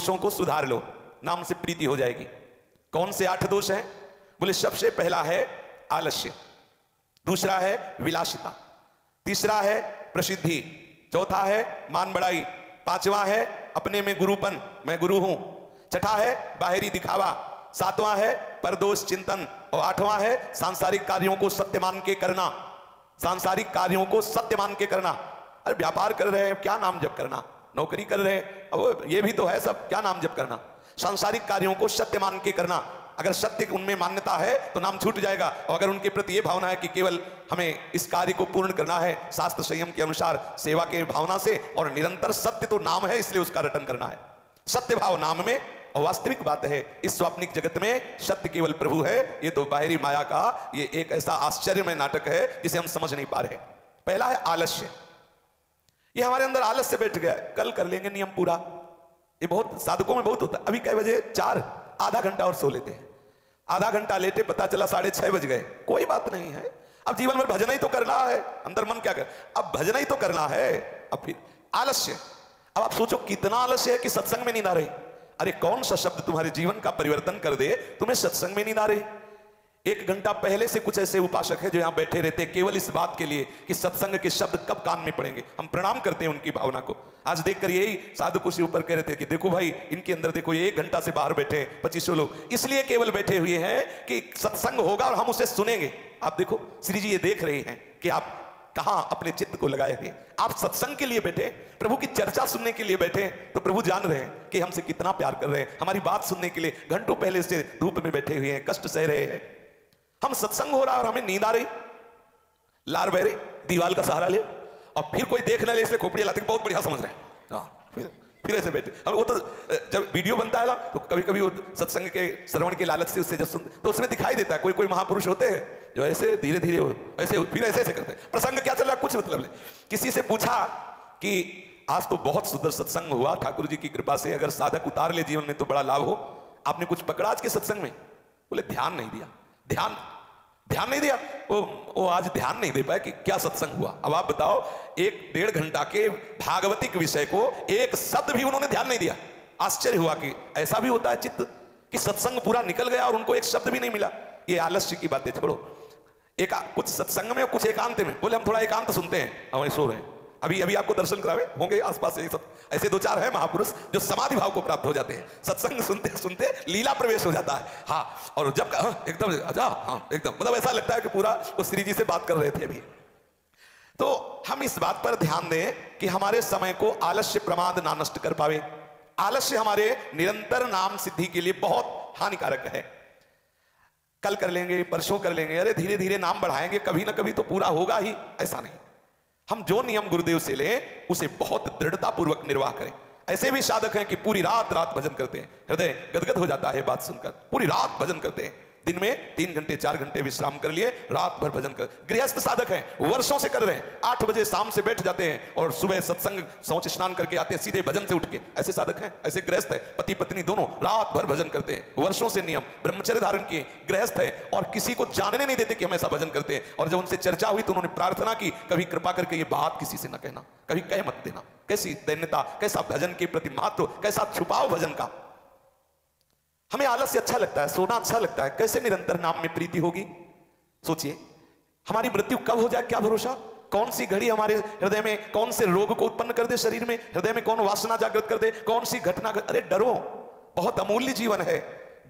दोषों को सुधार लो, नाम से प्रीति हो जाएगी। कौन से 8 दोष हैं? बोले सबसे पहला है आलस्य, दूसरा है विलासिता, तीसरा है प्रसिद्धि, चौथा है मान बढ़ाई, पांचवा है अपने में गुरुपन, मैं गुरु हूं, छठा है बाहरी दिखावा, सातवां है परदोष चिंतन, और आठवां है सांसारिक कार्यों को सत्य मान के करना। सांसारिक कार्यों को सत्य मान के करना। अरे व्यापार कर रहे हैं, क्या नाम जप करना? नौकरी कर रहे हैं, अब ये भी तो है सब, क्या नाम जप करना? सांसारिक कार्यों को सत्य मान के करना। अगर सत्य उनमें मान्यता है तो नाम छूट जाएगा, और अगर उनके प्रति ये भावना है कि केवल हमें इस कार्य को पूर्ण करना है शास्त्र संयम के अनुसार सेवा के भावना से, और निरंतर सत्य तो नाम है इसलिए उसका रटन करना है, सत्य भाव नाम में। और वास्तविक बात है इस स्वाप्निक जगत में सत्य केवल प्रभु है, ये तो बाहरी माया का ये एक ऐसा आश्चर्यमय नाटक है जिसे हम समझ नहीं पा रहे। पहला है आलस्य, ये हमारे अंदर आलस्य बैठ गया, कल कर लेंगे नियम पूरा, ये बहुत साधकों में बहुत होता है। अभी कै बजे? 4, आधा घंटा और सो लेते हैं, आधा घंटा लेटे पता चला 6:30 बज गए, कोई बात नहीं है, अब जीवन भर भजन ही तो करना है, अंदर मन क्या कर, अब भजन ही तो करना है। अब फिर आलस्य, अब आप सोचो कितना आलस्य है कि सत्संग में नींद आ रही। अरे कौन सा शब्द तुम्हारे जीवन का परिवर्तन कर दे, तुम्हें सत्संग में नींद आ रही? 1 घंटा पहले से कुछ ऐसे उपासक है जो यहां बैठे रहते हैं केवल इस बात के लिए कि सत्संग के शब्द कब कान में पड़ेंगे। हम प्रणाम करते हैं उनकी भावना को। आज देखकर यही साधु कुछ ऊपर कह रहे थे कि देखो भाई इनके अंदर देखो, ये 1 घंटा से बाहर बैठे 2500 लोग, इसलिए केवल बैठे हुए हैं कि सत्संग होगा और हम उसे सुनेंगे। आप देखो श्री जी ये देख रहे हैं कि आप कहां अपने चित्त को लगाए हुए, आप सत्संग के लिए बैठे, प्रभु की चर्चा सुनने के लिए बैठे, तो प्रभु जान रहे हैं कि हमसे कितना प्यार कर रहे हैं। हमारी बात सुनने के लिए घंटों पहले से धूप में बैठे हुए हैं, कष्ट सह रहे हैं, हम सत्संग हो रहा और हमें नींद आ रही, लार बह रही, दीवार का सहारा ले, और फिर कोई देख ना ले इसलिए खोपड़ी लाते बहुत बढ़िया समझ रहे हैं, फिर ऐसे बैठे। अब वो तो जब वीडियो बनता है ना तो कभी कभी वो सत्संग के श्रवण के लालच से उससे जब सुनते तो उसमें दिखाई देता है कोई कोई महापुरुष होते हैं जो ऐसे धीरे धीरे ऐसे फिर ऐसे ऐसे करते हैं। प्रसंग क्या चल रहा है कुछ मतलब नहीं। किसी से पूछा कि आज तो बहुत सुंदर सत्संग हुआ ठाकुर जी की कृपा से, अगर साधक उतार ले जीवन में तो बड़ा लाभ हो, आपने कुछ पकड़ा आज के सत्संग में? बोले ध्यान नहीं दिया, ध्यान नहीं दिया, वो आज ध्यान नहीं दे पाए कि क्या सत्संग हुआ। अब आप बताओ 1-1.5 घंटा के भागवतिक विषय को एक शब्द भी उन्होंने ध्यान नहीं दिया। आश्चर्य हुआ कि ऐसा भी होता है चित्त कि सत्संग पूरा निकल गया और उनको एक शब्द भी नहीं मिला। ये आलस्य की बातें छोड़ो, कुछ सत्संग में और कुछ एकांत में, बोले हम थोड़ा एकांत सुनते हैं, हमें सो रहे हैं, अभी आपको दर्शन करावे होंगे आसपास ऐसे 2-4 है महापुरुष जो समाधि भाव को प्राप्त हो जाते हैं, सत्संग सुनते सुनते लीला प्रवेश हो जाता है। हाँ, और जब एकदम एकदम मतलब ऐसा लगता है कि पूरा वो श्री जी से बात कर रहे थे अभी। तो हम इस बात पर ध्यान दें कि हमारे समय को आलस्य प्रमाद ना नष्ट कर पावे। आलस्य हमारे निरंतर नाम सिद्धि के लिए बहुत हानिकारक है। कल कर लेंगे, परसों कर लेंगे, अरे धीरे धीरे नाम बढ़ाएंगे, कभी ना कभी तो पूरा होगा ही, ऐसा नहीं। हम जो नियम गुरुदेव से लें उसे बहुत दृढ़ता पूर्वक निर्वाह करें। ऐसे भी साधक हैं कि पूरी रात भजन करते हैं, हृदय गदगद हो जाता है बात सुनकर, पूरी रात भजन करते हैं, दिन में 3 घंटे 4 घंटे विश्राम कर लिए, रात भर भजन कर। गृहस्थ साधक हैं, वर्षों से कर रहे हैं, 8 बजे शाम से बैठ जाते हैं और सुबह सत्संग शौच स्नान करके आते हैं सीधे भजन से उठ के। ऐसे साधक हैं, ऐसे गृहस्थ है, पति पत्नी दोनों रात भर भजन करते हैं, वर्षों से नियम ब्रह्मचर्य धारण किए, गृहस्थ है और किसी को जानने नहीं देते कि हम ऐसा भजन करते हैं। और जब उनसे चर्चा हुई तो उन्होंने प्रार्थना की, कभी कृपा करके ये बात किसी से न कहना, कभी कह मत देना। कैसी दैन्यता, कैसा भजन के प्रति महत्व, कैसा छुपाव भजन का। हमें आलस्य अच्छा लगता है, सोना अच्छा लगता है, कैसे निरंतर नाम में प्रीति होगी? सोचिए, हमारी मृत्यु कब हो जाए क्या भरोसा? कौन सी घड़ी हमारे हृदय में कौन से रोग को उत्पन्न कर दे, शरीर में हृदय में कौन वासना जागृत कर दे, कौन सी घटना। अरे डरो, बहुत अमूल्य जीवन है,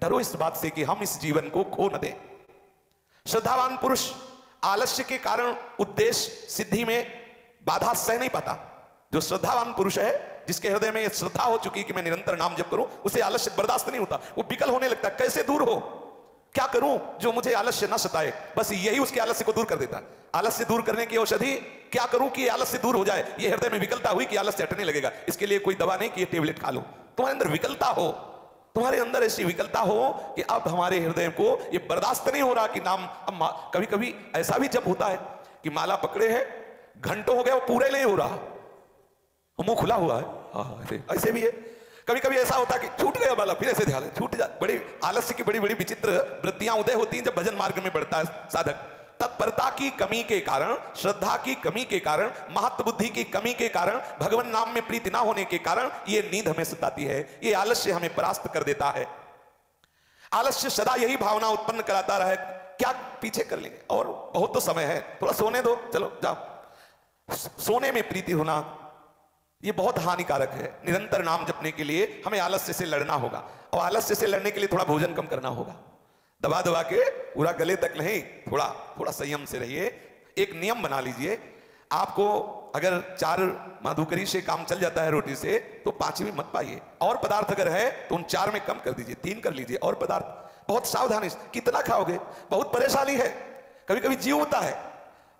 डरो इस बात से कि हम इस जीवन को खो न दें। श्रद्धावान पुरुष आलस्य के कारण उद्देश्य सिद्धि में बाधा सह नहीं पाता। जो श्रद्धावान पुरुष है, जिसके हृदय में श्रद्धा हो चुकी कि मैं निरंतर नाम जप करूं, उसे आलस्य बर्दाश्त नहीं होता, वो विकल होने लगता है। कैसे दूर हो, क्या करूं जो मुझे आलस्य न सताए? बस यही उसके आलस्य को दूर कर देता है। आलस्य दूर करने की औषधि क्या करूं कि आलस्य दूर हो जाए? ये हृदय में विकलता हुई कि आलस्य हटने लगेगा, इसके लिए कोई दवा नहीं कि ये टेबलेट खा लो। तुम्हारे अंदर विकलता हो, तुम्हारे अंदर ऐसी विकलता हो कि अब हमारे हृदय को ये बर्दाश्त नहीं हो रहा कि नाम। कभी कभी ऐसा भी जब होता है कि माला पकड़े हैं, घंटों हो गए, वो पूरे नहीं हो रहा, मुंह खुला हुआ है। ऐसे भी है, कभी कभी ऐसा होता है कि छूट गया माला, फिर ऐसे ध्यान छूट जा। बड़ी आलस्य की बड़ी बड़ी विचित्र वृत्तियां उदय होती हैं जब भजन मार्ग में बढ़ता है साधक। तत्परता की कमी के कारण, श्रद्धा की कमी के कारण, महत्व बुद्धि की कमी के कारण, भगवान नाम में प्रीति ना होने के कारण ये नींद हमें सताती है, ये आलस्य हमें परास्त कर देता है। आलस्य सदा यही भावना उत्पन्न कराता रहे, क्या पीछे कर लेंगे और बहुत तो समय है, थोड़ा सोने दो, चलो जाओ। सोने में प्रीति होना ये बहुत हानिकारक है। निरंतर नाम जपने के लिए हमें आलस्य से लड़ना होगा, और आलस्य से लड़ने के लिए थोड़ा भोजन कम करना होगा। दबा दबा के पूरा गले तक नहीं, थोड़ा थोड़ा संयम से रहिए। एक नियम बना लीजिए, आपको अगर 4 माधुकरी से काम चल जाता है रोटी से, तो 5वीं मत पाइए। और पदार्थ अगर है तो उन 4 में कम कर दीजिए, 3 कर लीजिए और पदार्थ। बहुत सावधानी से, कितना खाओगे, बहुत परेशानी है। कभी कभी जीव होता है,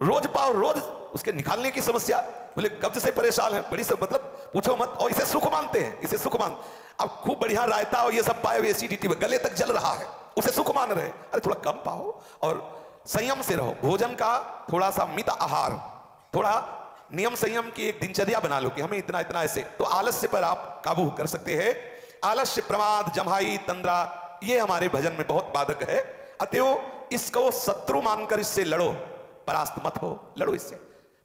रोज पाओ रोज, उसके निकालने की समस्या। बोले कब्ज से परेशान है, बड़ी सब मतलब पूछो मत, और इसे सुख मानते हैं, इसे सुख मान। अब खूब बढ़िया रायता और ये सब पाए हुए एसिडिटी गले तक जल रहा है, उसे सुख मान रहे। अरे थोड़ा कम पाओ और संयम से रहो। भोजन का थोड़ा सा मित आहार, थोड़ा नियम संयम की एक दिनचर्या बना लो कि हमें इतना इतना ऐसे, तो आलस्य पर आप काबू कर सकते हैं। आलस्य, प्रमाद, जम्हाई, तंद्रा, ये हमारे भजन में बहुत बाधक है। अतएव इसको शत्रु मानकर इससे लड़ो, परास्त मत हो, लड़ो इससे।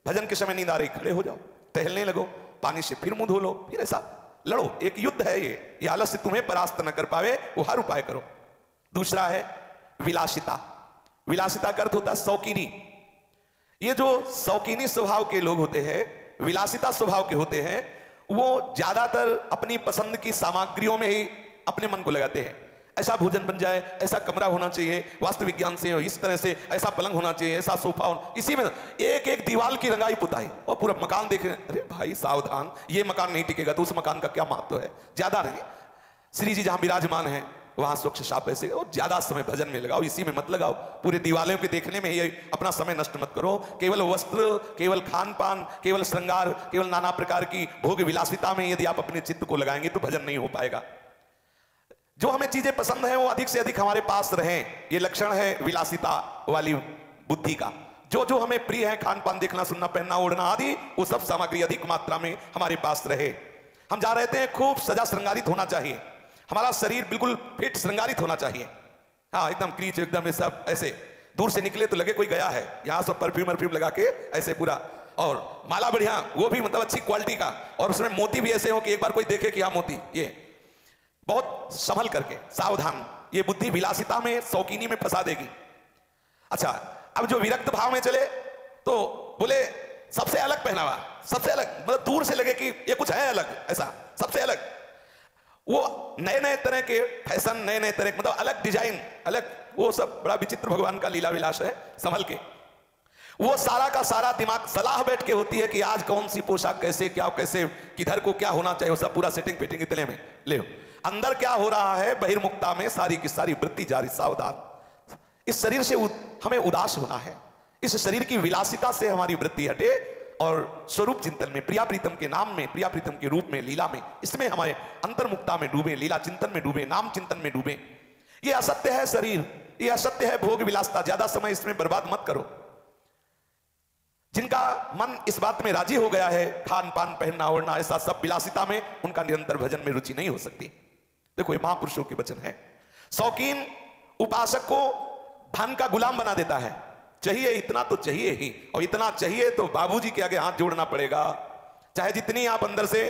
भजन के समय नींद आ रही, खड़े हो जाओ, टहलने लगो, पानी से फिर मुंह धो लो, फिर ऐसा लड़ो। एक युद्ध है ये आलस्य तुम्हें परास्त न कर पावे, वो हर उपाय करो। दूसरा है विलासिता। विलासिता का अर्थ होता है शौकीनी। ये जो शौकीनी स्वभाव के लोग होते हैं, विलासिता स्वभाव के होते हैं, वो ज्यादातर अपनी पसंद की सामग्रियों में ही अपने मन को लगाते हैं। ऐसा भोजन बन जाए, ऐसा कमरा होना चाहिए, वास्तु विज्ञान से इस तरह से, ऐसा पलंग होना चाहिए, ऐसा सोफा होना, इसी में एक एक दीवार की रंगाई पुताई और पूरा मकान देख रहे हैं। अरे भाई सावधान, ये मकान नहीं टिकेगा तो उस मकान का क्या महत्व है। ज्यादा नहीं, श्री जी जहां विराजमान है वहां स्वच्छ साफ ऐसे, और ज्यादा समय भजन में लगाओ, इसी में मत लगाओ। पूरे दीवालों के देखने में ही अपना समय नष्ट मत करो। केवल वस्त्र, केवल खान पान, केवल श्रृंगार, केवल नाना प्रकार की भोग विलासिता में यदि आप अपने चित्त को लगाएंगे तो भजन नहीं हो पाएगा। जो हमें चीजें पसंद है वो अधिक से अधिक हमारे पास रहें, ये लक्षण है विलासिता वाली बुद्धि का। जो जो हमें प्रिय है, खान पान, देखना, सुनना, पहनना, ओढ़ना आदि, वो सब सामग्री अधिक मात्रा में हमारे पास रहे। हम जा रहे थे, खूब सजा श्रृंगारित होना चाहिए, हमारा शरीर बिल्कुल फिट श्रृंगारित होना चाहिए। हाँ, एकदम क्रीच, एकदम सब ऐसे, दूर से निकले तो लगे कोई गया है। यहाँ सब परफ्यूम लगा के ऐसे पूरा, और माला बढ़िया, वो भी मतलब अच्छी क्वालिटी का, और उसमें मोती भी ऐसे हो कि एक बार कोई देखे कि हाँ मोती, ये बहुत संभल करके, सावधान। ये बुद्धि विलासिता में, शौकीनी में फंसा देगी। अच्छा, अब जो विरक्त भाव में चले तो बोले सबसे अलग पहनावा, सबसे अलग, मतलब दूर से लगे कि ये कुछ है अलग, ऐसा सबसे अलग। वो नए नए तरह के फैशन, नए नए तरह, मतलब अलग डिजाइन, अलग, वो सब बड़ा विचित्र भगवान का लीला विलास है। संभल के, वो सारा का सारा दिमाग सलाह बैठ के होती है कि आज कौन सी पोशाक, कैसे क्या, कैसे किधर को क्या होना चाहिए, वो सब पूरा सेटिंग फिटिंग इतने में ले। अंदर क्या हो रहा है, बहिर्मुक्ता में सारी की सारी वृत्ति जारी। सावधान, इस शरीर से हमें उदास होना है, इस शरीर की विलासिता से हमारी वृत्ति हटे, और स्वरूप चिंतन में, प्रिया प्रीतम के नाम में, प्रिया प्रीतम के रूप में, लीला में, इसमें हमारे अंतर्मुक्ता में डूबे, लीला चिंतन में डूबे, नाम चिंतन में डूबे। ये असत्य है शरीर, ये असत्य है भोग विलासिता, ज्यादा समय इसमें बर्बाद मत करो। जिनका मन इस बात में राजी हो गया है, खान पान, पहनना ओढ़ना, ऐसा सब विलासिता में, उनका निरंतर भजन में रुचि नहीं हो सकती। देखो ये महापुरुषों के वचन है। शौकीन उपासक को धन का गुलाम बना देता है, चाहिए इतना तो चाहिए ही, और इतना चाहिए तो बाबूजी के आगे हाथ जोड़ना पड़ेगा। चाहे जितनी आप अंदर से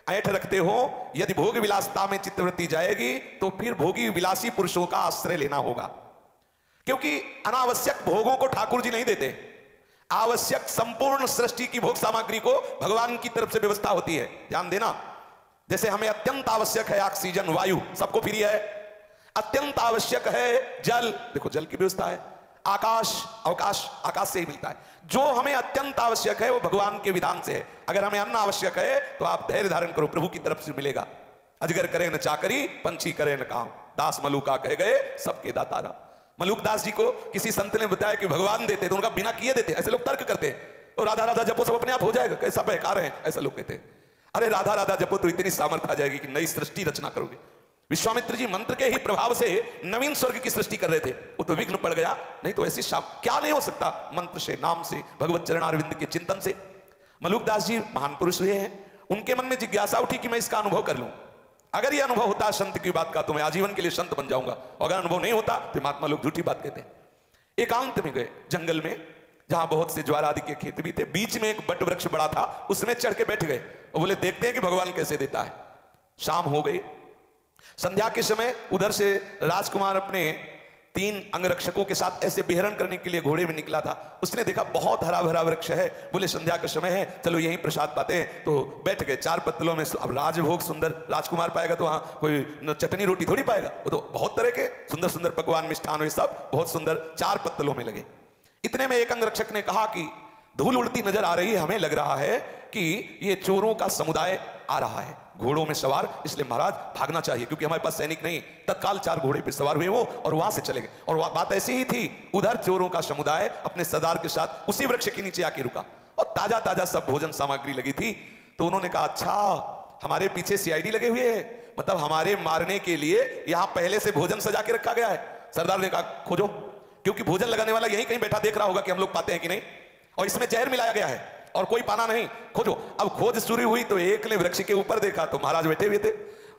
ऐठ रखते हो, यदि भोग विलासिता में चित्तवृत्ति जाएगी तो फिर भोगी विलासी पुरुषों का आश्रय लेना होगा। क्योंकि अनावश्यक भोगों को ठाकुर जी नहीं देते, आवश्यक संपूर्ण सृष्टि की भोग सामग्री को भगवान की तरफ से व्यवस्था होती है। ध्यान देना, जैसे हमें अत्यंत आवश्यक है ऑक्सीजन, वायु, सबको फ्री है। अत्यंत आवश्यक है जल, देखो जल की व्यवस्था है। आकाश, अवकाश, आकाश से ही मिलता है। जो हमें अत्यंत आवश्यक है वो भगवान के विधान से है। अगर हमें अन्न आवश्यक है तो आप धैर्य धारण करो, प्रभु की तरफ से मिलेगा। अजगर करे न चाकरी, पंछी करे न काम, दास मलुका कह गए सबके दातारा। मलुक दास जी को किसी संत ने बताया कि भगवान देते, तो उनका बिना किए देते। ऐसे लोग तर्क करते हैं, तो राधा राधा जपो सब अपने आप हो जाएगा, कैसा बेकार है, ऐसा लोग कहते हैं। अरे राधा राधा जपो तो इतनी सामर्थ्य आ जाएगी कि नई सृष्टि रचना करोगे। विश्वामित्र जी मंत्र के ही प्रभाव से नवीन स्वर्ग की सृष्टि कर रहे थे, वो तो विघ्न पड़ गया। नहीं तो ऐसी क्या नहीं हो सकता मंत्र से, नाम से, भगवत चरणारविंद के चिंतन से। मलुकदास जी महान पुरुष हुए हैं, उनके मन में जिज्ञासा उठी कि मैं इसका अनुभव कर लूं। अगर यह अनुभव होता है संत की बात का तो मैं आजीवन के लिए संत बन जाऊंगा, और अगर अनुभव नहीं होता तो महात्मा लोग झूठी बात कहते हैं। एकांत में गए जंगल में, जहां बहुत से ज्वार आदि के खेत भी थे। बीच में एक बट वृक्ष बड़ा था, उसमें चढ़ के बैठ गए और बोले देखते हैं कि भगवान कैसे देता है। शाम हो गई, संध्या के समय उधर से राजकुमार अपने 3 अंगरक्षकों के साथ ऐसे विहरण करने के लिए घोड़े में निकला था। उसने देखा बहुत हरा भरा वृक्ष है, बोले संध्या का समय है, चलो यहीं प्रसाद पाते हैं। तो बैठ गए 4 पत्तलों में। अब राजभोग सुंदर राजकुमार पाएगा तो वहां कोई चटनी रोटी थोड़ी पाएगा, वो तो बहुत तरह के सुंदर सुंदर पकवान मिष्ठान, सब बहुत सुंदर 4 पत्तलों में लगे। इतने में एक अंगरक्षक ने कहा कि धूल उड़ती नजर आ रही है, हमें लग रहा है कि ये चोरों का समुदाय आ रहा है घोड़ों में सवार, इसलिए महाराज भागना चाहिए, क्योंकि हमारे पास सैनिक नहीं। तत्काल 4 घोड़े पे सवार हुए वो और वहां से चले गए। और बात ऐसी ही थी, उधर चोरों का समुदाय अपने सरदार के साथ उसी वृक्ष के नीचे आके रुका और ताजा ताजा सब भोजन सामग्री लगी थी। तो उन्होंने कहा अच्छा हमारे पीछे सीआईडी लगे हुए हैं, मतलब हमारे मारने के लिए यहां पहले से भोजन सजा के रखा गया है। सरदार ने कहा खोजो, क्योंकि भोजन लगाने वाला यहीं कहीं बैठा देख रहा होगा कि हम लोग पाते हैं कि नहीं, और इसमें जहर मिलाया गया है और कोई पाना नहीं, खोजो। अब खोज शुरू हुई तो एक ने वृक्ष के ऊपर देखा तो महाराज बैठे हुए थे।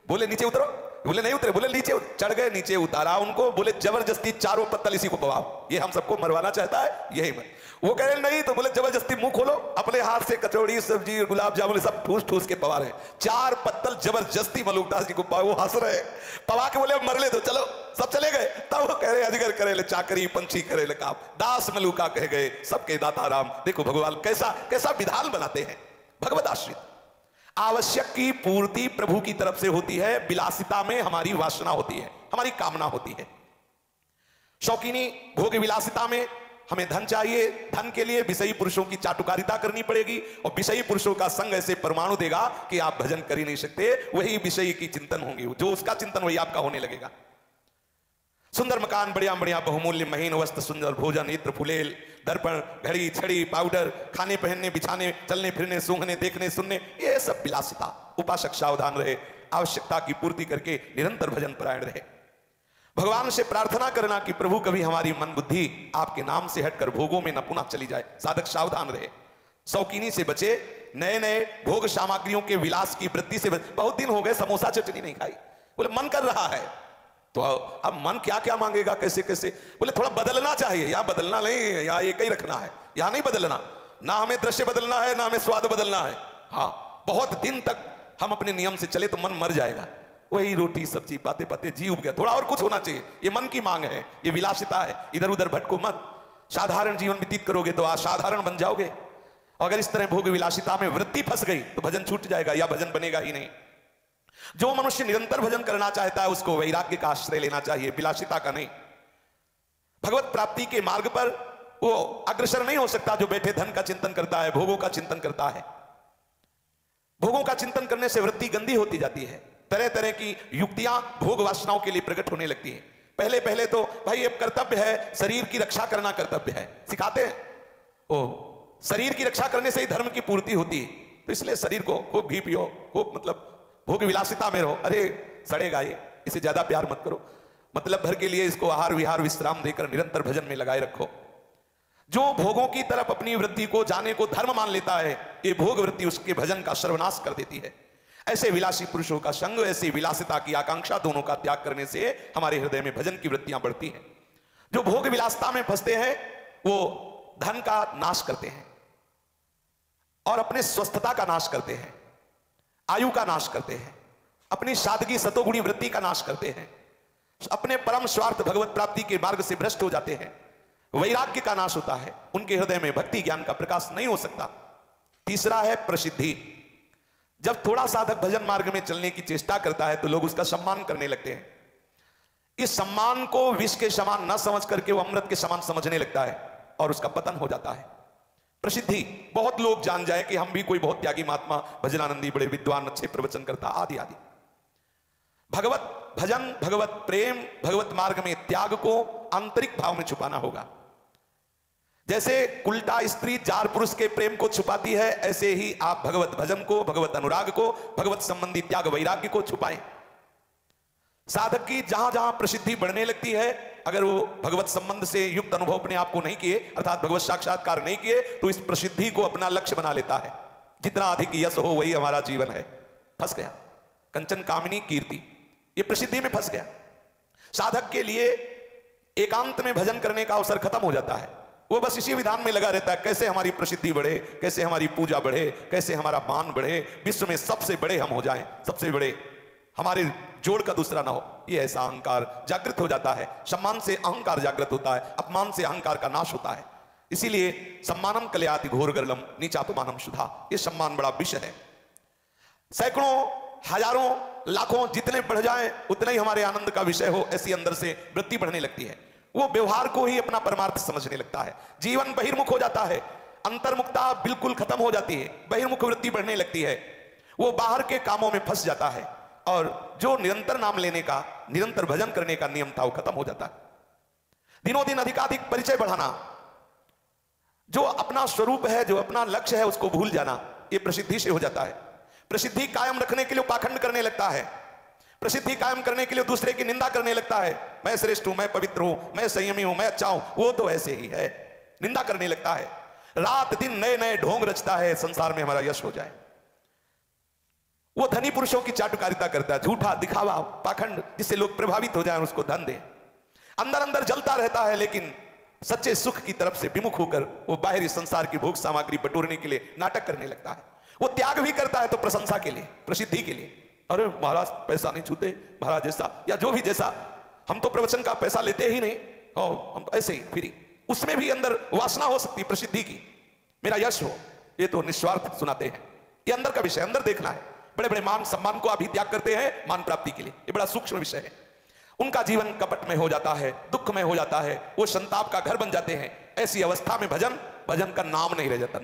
बोले नीचे उतरो, बोले नहीं उतरे, बोले नीचे चढ़ गए, नीचे उतारा उनको, बोले जबरदस्ती 4 पत्तल इसी को पवाओ, ये हम सबको मरवाना चाहता है, यही मैं। वो कह रहे नहीं, तो बोले जबरदस्ती मुंह खोलो, अपने हाथ से कचौड़ी सब्जी गुलाब जामुन सब ठूस ठूस के पवा रहे। 4 पत्तल जबरदस्ती मलुकदास जी को पाए, वो हंस रहे, पवा के बोले मर ले तो चलो, सब चले गए। तब वो कह रहे अजगर करे ले चाकरी, पंछी करे ले काम, दास मलुका कह गए सबके दाता राम। देखो भगवान कैसा कैसा विधान बनाते हैं। भगवत आश्रित आवश्यक की पूर्ति प्रभु की तरफ से होती है, विलासिता में हमारी वासना होती है, हमारी कामना होती है। शौकीनी भोग विलासिता में हमें धन चाहिए, धन के लिए विषयी पुरुषों की चाटुकारिता करनी पड़ेगी और विषयी पुरुषों का संग ऐसे परमाणु देगा कि आप भजन कर ही नहीं सकते। वही विषयी की चिंतन होंगी, जो उसका चिंतन वही आपका होने लगेगा। सुंदर मकान, बढ़िया बढ़िया बहुमूल्य महीन वस्त्र, सुंदर भोजन, इत्र फुलेल, दर्पण, घड़ी, छड़ी, पाउडर, खाने पहनने, बिछाने, चलने फिरने, सूंघने, देखने, सुनने, ये सब विलासिता। उपासक सावधान रहे, आवश्यकता की पूर्ति करके निरंतर भजन परायण रहे। भगवान से प्रार्थना करना कि प्रभु कभी हमारी मन बुद्धि आपके नाम से हटकर भोगों में न पुनः चली जाए। साधक सावधान रहे, शौकीनी से बचे, नए नए भोग सामग्रियों के विलास की वृत्ति से बचे। बहुत दिन हो गए समोसा चटनी नहीं खाई, बोले मन कर रहा है, तो अब मन क्या क्या मांगेगा, कैसे कैसे, बोले थोड़ा बदलना चाहिए। या बदलना नहीं, या एक ही रखना है, यहां नहीं बदलना, ना हमें दृश्य बदलना है, ना हमें स्वाद बदलना है। हाँ, बहुत दिन तक हम अपने नियम से चले तो मन मर जाएगा, वही रोटी सब्जी पाते पाते जी उब गया, थोड़ा और कुछ होना चाहिए। ये मन की मांग है, ये विलासिता है, इधर उधर भटको मत। साधारण जीवन व्यतीत करोगे तो असाधारण बन जाओगे। अगर इस तरह भोग विलासिता में वृत्ति फंस गई तो भजन छूट जाएगा या भजन बनेगा ही नहीं। जो मनुष्य निरंतर भजन करना चाहता है उसको वैराग्य का आश्रय लेना चाहिए, विलासिता का नहीं। भगवत प्राप्ति के मार्ग पर वो अग्रसर नहीं हो सकता जो बैठे धन का चिंतन करता है, भोगों का चिंतन करता है। भोगों का चिंतन करने से वृत्ति गंदी होती जाती है, तरह तरह की युक्तियां भोग वासनाओं के लिए प्रकट होने लगती हैं। पहले पहले तो भाई ये कर्तव्य है, शरीर की रक्षा करना कर्तव्य है, सिखाते हैं। ओ शरीर की रक्षा करने से ही धर्म की पूर्ति होती है, तो इसलिए शरीर को खूब घी पियो, खूब मतलब भोग विलासिता में रहो। अरे सड़ेगा ये, इसे ज्यादा प्यार मत करो, मतलब भर के लिए इसको आहार विहार विश्राम देकर निरंतर भजन में लगाए रखो। जो भोगों की तरफ अपनी वृत्ति को जाने को धर्म मान लेता है, ये भोग वृत्ति उसके भजन का सर्वनाश कर देती है। ऐसे विलासी पुरुषों का संग, ऐसी विलासिता की आकांक्षा, दोनों का त्याग करने से हमारे हृदय में भजन की वृत्तियां बढ़ती हैं। जो भोग विलासिता में फंसते हैं वो धन का नाश करते हैं और अपने स्वस्थता का नाश करते हैं, आयु का नाश करते हैं, अपनी सादगी सतोगुणी वृत्ति का नाश करते हैं, अपने परम स्वार्थ भगवत प्राप्ति के मार्ग से भ्रष्ट हो जाते हैं। वैराग्य का नाश होता है, उनके हृदय में भक्ति ज्ञान का प्रकाश नहीं हो सकता। तीसरा है प्रसिद्धि। जब थोड़ा साधक भजन मार्ग में चलने की चेष्टा करता है तो लोग उसका सम्मान करने लगते हैं। इस सम्मान को विष के समान न समझ करके वो अमृत के समान समझने लगता है और उसका पतन हो जाता है। प्रसिद्धि, बहुत लोग जान जाए कि हम भी कोई बहुत त्यागी महात्मा, भजनानंदी, बड़े विद्वान, अच्छे प्रवचन करता, आदि आदि। भगवत भजन, भगवत प्रेम, भगवत मार्ग में त्याग को आंतरिक भाव में छुपाना होगा। जैसे उल्टा स्त्री जार पुरुष के प्रेम को छुपाती है, ऐसे ही आप भगवत भजन को, भगवत अनुराग को, भगवत संबंधी त्याग वैराग्य को छुपाएं। साधक की जहां जहां प्रसिद्धि बढ़ने लगती है, अगर वो भगवत संबंध से युक्त अनुभव अपने आप को नहीं किए, अर्थात भगवत साक्षात्कार नहीं किए, तो इस प्रसिद्धि को अपना लक्ष्य बना लेता है। जितना अधिक यश हो वही हमारा जीवन है। फंस गया, कंचन कामिनी कीर्ति, ये प्रसिद्धि में फंस गया। साधक के लिए एकांत में भजन करने का अवसर खत्म हो जाता है। वो बस इसी विधान में लगा रहता है, कैसे हमारी प्रसिद्धि बढ़े, कैसे हमारी पूजा बढ़े, कैसे हमारा मान बढ़े, विश्व में सबसे बड़े हम हो जाएं, सबसे बड़े, हमारे जोड़ का दूसरा ना हो। ये ऐसा अहंकार जागृत हो जाता है। सम्मान से अहंकार जागृत होता है, अपमान से अहंकार का नाश होता है। इसीलिए सम्मानम कलयाति घोर गर्लम नीचापमानम शुद्धा, ये सम्मान बड़ा विषय है। सैकड़ों, हजारों, लाखों जितने बढ़ जाएं उतने ही हमारे आनंद का विषय हो, ऐसी अंदर से वृत्ति बढ़ने लगती है। वो व्यवहार को ही अपना परमार्थ समझने लगता है। जीवन बहिर्मुख हो जाता है, अंतर्मुखता बिल्कुल खत्म हो जाती है, बहिर्मुख वृत्ति बढ़ने लगती है। वो बाहर के कामों में फंस जाता है और जो निरंतर नाम लेने का, निरंतर भजन करने का नियम था वो खत्म हो जाता है। दिनों दिन अधिकाधिक परिचय बढ़ाना, जो अपना स्वरूप है, जो अपना लक्ष्य है, उसको भूल जाना, ये प्रसिद्धि से हो जाता है। प्रसिद्धि कायम रखने के लिए पाखंड करने लगता है। प्रसिद्धि कायम करने के लिए दूसरे की निंदा करने लगता है। मैं श्रेष्ठ हूं, मैं पवित्र हूं, मैं संयमी हूं, मैं अच्छा हूं, वो तो ऐसे ही है, निंदा करने लगता है। रात दिन नए नए ढोंग रचता है संसार में हमारा यश हो जाए। वो धनी पुरुषों की चाटुकारिता करता है, झूठा दिखावा, पाखंड, जिससे लोग प्रभावित हो जाए, उसको धन दे। अंदर अंदर जलता रहता है, लेकिन सच्चे सुख की तरफ से विमुख होकर वो बाहरी संसार की भोग सामग्री बटोरने के लिए नाटक करने लगता है। वो त्याग भी करता है तो प्रशंसा के लिए, प्रसिद्धि के लिए। अरे महाराज पैसा नहीं छूते, महाराज जैसा या जो भी जैसा, हम तो प्रवचन का पैसा लेते ही नहीं, और हम तो ऐसे ही फ्री। उसमें भी अंदर वासना हो सकती प्रसिद्धि की, मेरा यश हो, ये तो निस्वार्थ सुनाते हैं। ये अंदर का विषय, अंदर देखना है। बड़े बड़े मान सम्मान को अभी त्याग करते हैं मान प्राप्ति के लिए, ये बड़ा सूक्ष्म विषय है। उनका जीवन कपट में हो जाता है, दुख में हो जाता है, वो संताप का घर बन जाते हैं। ऐसी अवस्था में भजन का नाम नहीं रह जाता,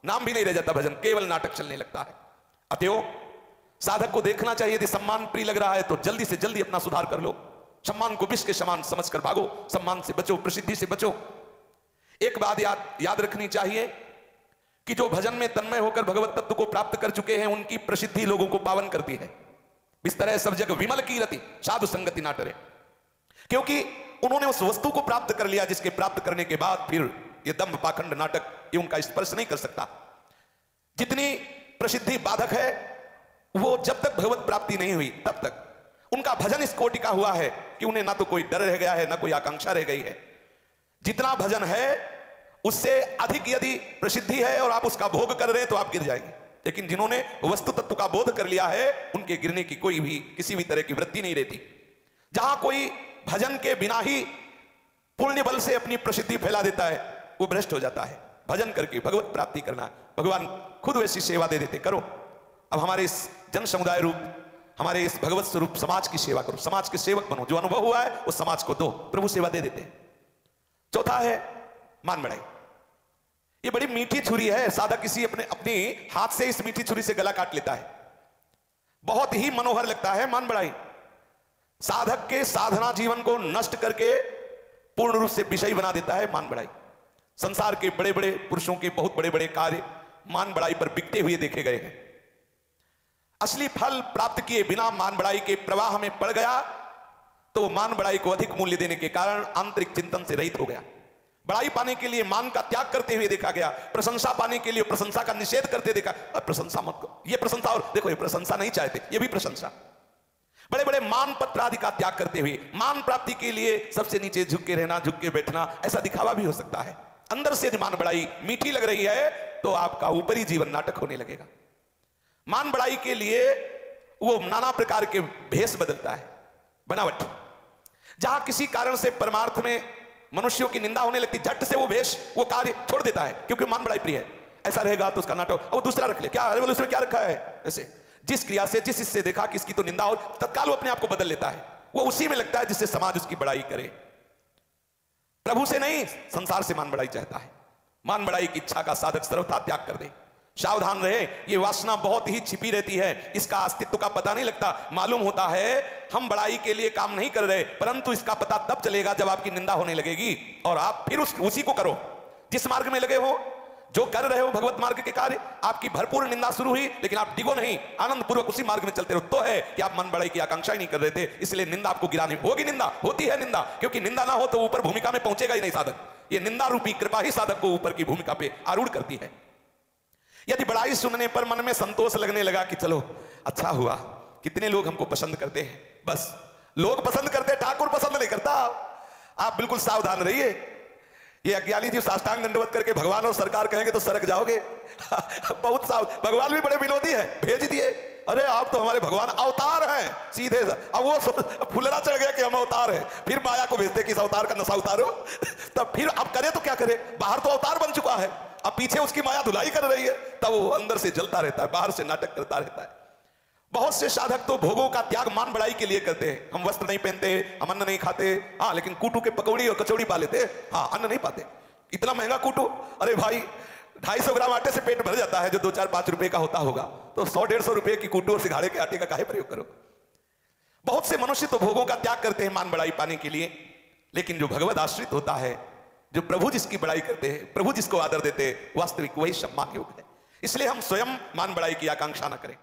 नाम भी नहीं रह जाता, भजन केवल नाटक चलने लगता है। अतएव साधक को देखना चाहिए, यदि सम्मान प्रिय लग रहा है तो जल्दी से जल्दी अपना सुधार कर लो। सम्मान को विष के समान समझकर भागो, सम्मान से बचो, प्रसिद्धि से बचो। एक बात याद रखनी चाहिए कि जो भजन में तन्मय होकर भगवत तत्व को प्राप्त कर चुके हैं, उनकी प्रसिद्धि लोगों को पावन करती है। इस तरह सब जग विमल की रति साधु संगति ना टरे, क्योंकि उन्होंने उस वस्तु को प्राप्त कर लिया जिसके प्राप्त करने के बाद फिर ये दंभ पाखंड नाटक ये उनका स्पर्श नहीं कर सकता। जितनी प्रसिद्धि बाधक है, वो जब तक भगवत प्राप्ति नहीं हुई तब तक उनका भजन इस कोटि का हुआ है कि उन्हें ना तो कोई डर रह गया है, ना कोई आकांक्षा रह गई है। जितना भजन है उससे अधिक यदि प्रसिद्धि है और आप उसका भोग कर रहे हैं तो आप गिर जाएंगे। लेकिन जिन्होंने वस्तु तत्व का बोध कर लिया है, उनके गिरने की कोई भी किसी भी तरह की वृत्ति नहीं रहती। जहां कोई भजन के बिना ही पुण्य बल से अपनी प्रसिद्धि फैला देता है, वो भ्रष्ट हो जाता है। भजन करके भगवत प्राप्ति करना, भगवान खुद वैसी सेवा दे देते, करो। अब हमारे इस जन समुदाय रूप, हमारे इस भगवत स्वरूप समाज की सेवा करो, समाज के सेवक बनो। जो अनुभव हुआ है वो समाज को दो, प्रभु सेवा दे देते हैं। चौथा है मान बढ़ाई। ये बड़ी मीठी छुरी है, साधक किसी अपनी हाथ से इस मीठी छुरी से गला काट लेता है। बहुत ही मनोहर लगता है मान बढ़ाई। साधक के साधना जीवन को नष्ट करके पूर्ण रूप से विषयी बना देता है मान बढ़ाई। संसार के बड़े बड़े पुरुषों के बहुत बड़े बड़े कार्य मान बढ़ाई पर बिकते हुए देखे गए हैं। असली फल प्राप्त किए बिना मान बढ़ाई के प्रवाह में पड़ गया तो मान बढ़ाई को अधिक मूल्य देने के कारण आंतरिक चिंतन से रहित हो गया। बड़ाई पाने के लिए मान का त्याग करते हुए देखा गया, प्रशंसा पाने के लिए प्रशंसा का निषेध करते देखा। अब प्रशंसा मत करो, ये प्रशंसा, और देखो ये प्रशंसा नहीं चाहते, ये भी प्रशंसा। बड़े बड़े मान पत्र आदि का त्याग करते हुए मान प्राप्ति के लिए सबसे नीचे झुक के रहना, झुक के बैठना, ऐसा दिखावा भी हो सकता है। अंदर से मान बढ़ाई मीठी लग रही है तो आपका ऊपरी जीवन नाटक होने लगेगा। मान बढ़ाई के लिए वो नाना प्रकार के भेष बदलता है, बनावट। जहां किसी कारण से परमार्थ में मनुष्यों की निंदा होने लगती, झट से वो भेष, वो कार्य छोड़ देता है, क्योंकि मान बढ़ाई प्रिय है। ऐसा रहेगा तो उसका नाटक, वो दूसरा रख ले, क्या बोले उसमें क्या रखा है, ऐसे जिस क्रिया से, जिस इससे देखा कि इसकी तो निंदा हो, तत्काल वो अपने आप को बदल लेता है। वो उसी में लगता है जिससे समाज उसकी बड़ाई करे। प्रभु से नहीं, संसार से मान बढ़ाई चाहता है। मान बढ़ाई की इच्छा का साधक सर्वथा त्याग कर दे। सावधान रहे, ये वासना बहुत ही छिपी रहती है, इसका अस्तित्व का पता नहीं लगता। मालूम होता है हम बड़ाई के लिए काम नहीं कर रहे, परंतु इसका पता तब चलेगा जब आपकी निंदा होने लगेगी और आप फिर उसी को करो जिस मार्ग में लगे हो, जो कर रहे हो भगवत मार्ग के कार्य। आपकी भरपूर निंदा शुरू हुई लेकिन आप डिगो नहीं, आनंद पूर्वक उसी मार्ग में चलते रहो। तो है कि आप मन बढ़ाई की आकांक्षा ही नहीं कर रहे थे, इसलिए निंदा आपको गिरानी होगी। निंदा होती है निंदा, क्योंकि निंदा ना हो तो ऊपर भूमिका में पहुंचेगा ही नहीं साधक। ये निंदा रूपी कृपा ही साधक को ऊपर की भूमिका पे आरूढ़ करती है। यदि बड़ाई सुनने पर मन में संतोष लगने लगा कि चलो अच्छा हुआ, कितने लोग हमको पसंद करते हैं, बस लोग पसंद करते, ठाकुर पसंद नहीं करता। आप बिल्कुल सावधान रहिए। ये अज्ञानी जी साष्टांग दंडवत करके भगवान और सरकार कहेंगे तो सरक जाओगे। बहुत भगवान भी बड़े विनोदी है, भेज दिए। अरे आप तो हमारे भगवान अवतार हैं सीधे। अब वो फुलरा चढ़ गया कि हम अवतार हैं, फिर माया को भेजते कि इस अवतार का नशा उतारो। तब फिर अब करे तो क्या करे, बाहर तो अवतार बन चुका है, अब पीछे उसकी माया धुलाई कर रही है, तब वो अंदर से जलता रहता है, बाहर से नाटक करता रहता है। बहुत से साधक तो भोगों का त्याग मान बढ़ाई के लिए करते हैं। हम वस्त्र नहीं पहनते, हम अन्न नहीं खाते, हाँ, लेकिन कूटू के पकौड़ी और कचौड़ी पा लेते, हाँ, अन्न नहीं पाते। इतना महंगा कूटू, अरे भाई 250 ग्राम आटे से पेट भर जाता है, जो 2-4-5 रुपए का होता होगा, तो 100-150 रुपए की कूटू और सिंघाड़े के आटे का काहे प्रयोग करो। बहुत से मनुष्य तो भोगों का त्याग करते हैं मान बढ़ाई पाने के लिए, लेकिन जो भगवद आश्रित होता है, जो प्रभु जिसकी बड़ाई करते हैं, प्रभु जिसको आदर देते हैं, वास्तविक वही सम्मान योग्य है। इसलिए हम स्वयं मान बढ़ाई की आकांक्षा न करें।